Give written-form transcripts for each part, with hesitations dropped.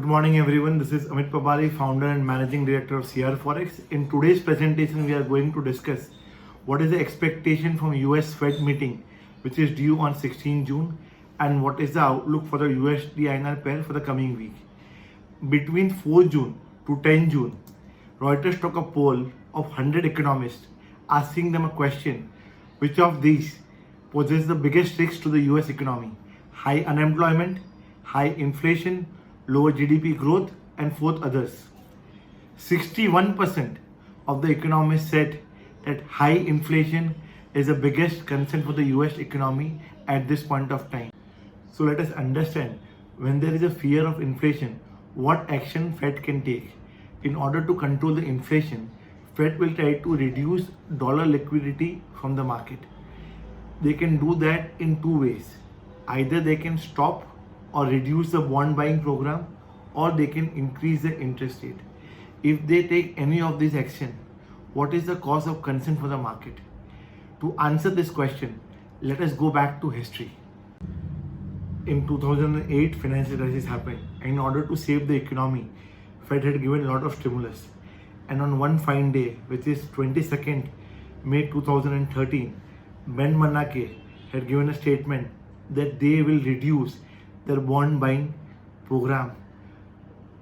morning everyone, this is Amit Pabari, founder and managing director of CR Forex. In today's presentation we are going to discuss what is the expectation from US Fed meeting which is due on 16 June and what is the outlook for the USD INR pair for the coming week. Between 4 June to 10 June, Reuters took a poll of 100 economists asking them a question: which of these poses the biggest risk to the US economy? High unemployment, high inflation, lower GDP growth, and fourth others. 61% of the economists said that high inflation is the biggest concern for the US economy at this point of time. So let us understand, when there is a fear of inflation, what action Fed can take. In order to control the inflation, Fed will try to reduce dollar liquidity from the market. They can do that in two ways. Either they can stop or reduce the bond buying program, or they can increase the interest rate. If they take any of these action, what is the cause of concern for the market? To answer this question, let us go back to history. In 2008, financial crisis happened. In order to save the economy, Fed had given a lot of stimulus. And on one fine day, which is 22nd May 2013, Ben Bernanke had given a statement that they will reduce their bond buying program.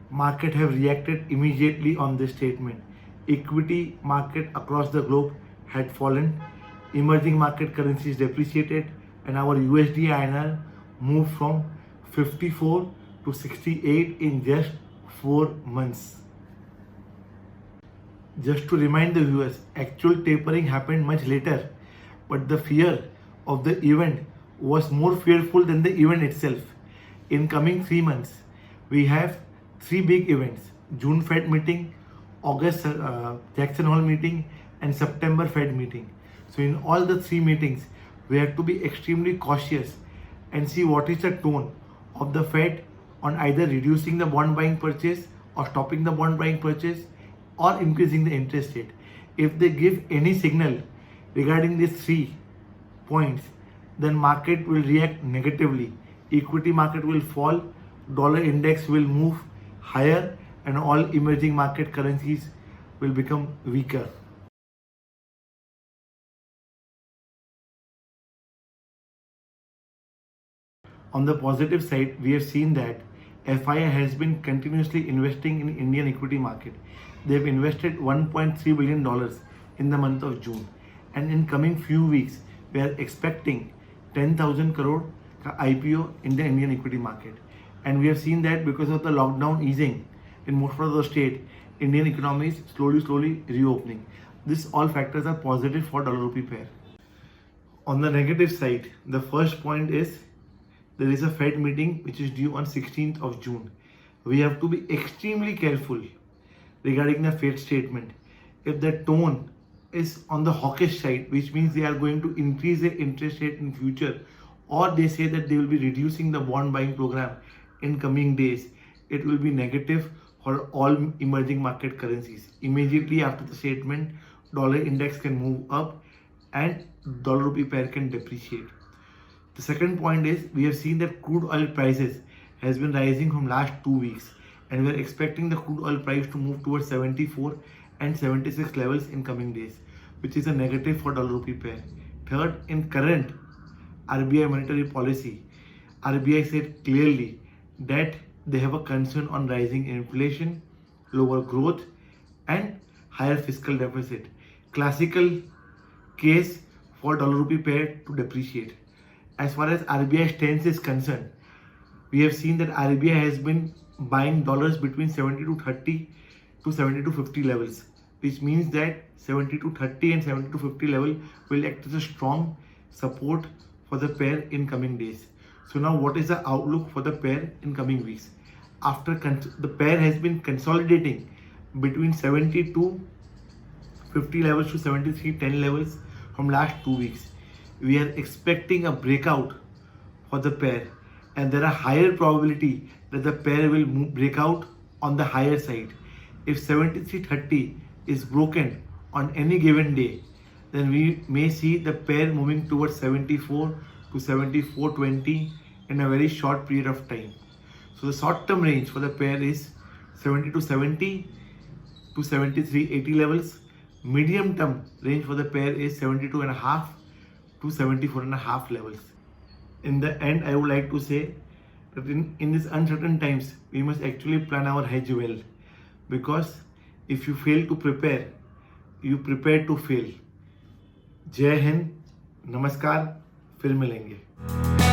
Market have reacted immediately on this statement. Equity market across the globe had fallen, emerging market currencies depreciated, and our USD INR moved from 54 to 68 in just 4 months. Just to remind the viewers, actual tapering happened much later, but the fear of the event was more fearful than the event itself. In coming 3 months, we have 3 big events: June Fed meeting, August Jackson Hole meeting, and September Fed meeting. So in all the 3 meetings, we have to be extremely cautious and see what is the tone of the Fed on either reducing the bond buying purchase or stopping the bond buying purchase or increasing the interest rate. If they give any signal regarding these 3 points, then market will react negatively. Equity market will fall, dollar index will move higher, and all emerging market currencies will become weaker. On the positive side, we have seen that FII has been continuously investing in Indian equity market. They have invested $1.3 billion in the month of June, and in coming few weeks, we are expecting 10,000 crore IPO in the Indian equity market. And we have seen that because of the lockdown easing in most of the state, Indian economy is slowly reopening. This all factors are positive for dollar rupee pair. On the negative side, the first point is there is a Fed meeting which is due on 16th of June. We have to be extremely careful regarding the Fed statement. If the tone is on the hawkish side, which means they are going to increase the interest rate in future, or they say that they will be reducing the bond buying program in coming days, it will be negative for all emerging market currencies. Immediately after the statement, dollar index can move up and dollar rupee pair can depreciate. The second point is, we have seen that crude oil prices has been rising from last 2 weeks, and we are expecting the crude oil price to move towards 74 and 76 levels in coming days, which is a negative for dollar rupee pair. Third, in current RBI monetary policy, RBI said clearly that they have a concern on rising inflation, lower growth, and higher fiscal deficit. Classical case for dollar rupee pair to depreciate. As far as RBI stance is concerned, we have seen that RBI has been buying dollars between 70 to 30 to 70 to 50 levels, which means that 70 to 30 and 70 to 50 level will act as a strong support for the pair in coming days. So now what is the outlook for the pair in coming weeks? After the pair has been consolidating between 70 to 50 levels to 73.10 levels from last 2 weeks, we are expecting a breakout for the pair, and there are higher probability that the pair will break out on the higher side. If 73.30 is broken on any given day, then we may see the pair moving towards 74 to 74.20 in a very short period of time. So So the short term range for the pair is 70 to 70 to 73.80 levels. Medium term range for the pair is 72.5 to 74.5 levels. In the end, I would like to say that in these uncertain times, we must actually plan our hedge well, because if you fail to prepare, you prepare to fail. जय हिंद, नमस्कार, फिर मिलेंगे.